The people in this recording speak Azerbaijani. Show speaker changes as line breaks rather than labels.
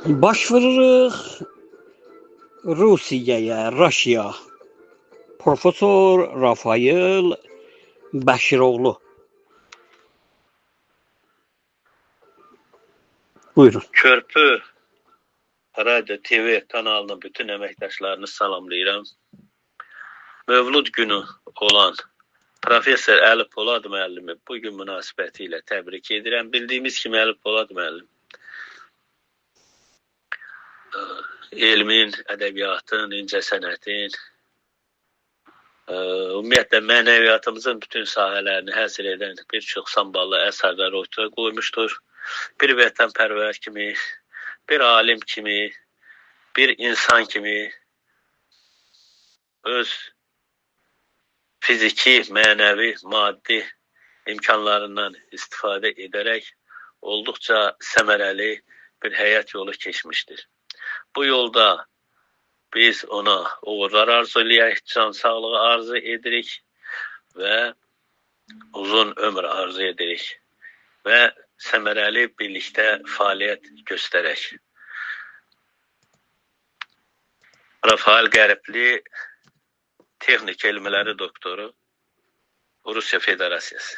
Başvururıq Rusiyaya. Profesor Rafael Bəşiroğlu. Buyurun.
Körpü Radyo TV kanalının bütün əməkdaşlarını salamlayıram. Mövlud günü olan Profesör Əli Polad müəllimi bugün münasibəti ilə təbrik edirəm. Bildiyimiz kimi Əli Polad müəllim elmin, ədəbiyyatın, incəsənətin, ümumiyyətlə mənəviyyatımızın bütün sahələrini həsr edən bir çox samballı əsərlər ortaya qoymuşdur. Bir vətənpərvər kimi, bir alim kimi, bir insan kimi öz fiziki, mənəvi, maddi imkanlarından istifadə edərək olduqca səmərəli bir həyat yolu keçmişdir. Bu yolda biz ona uğurlar arzulayaq, can sağlığı arzu edirik və uzun ömür arzu edirik və səmərəli birlikdə fəaliyyət göstərək. Rafael Qəribli, texnik elmləri doktoru, Rusiya Federasiyası.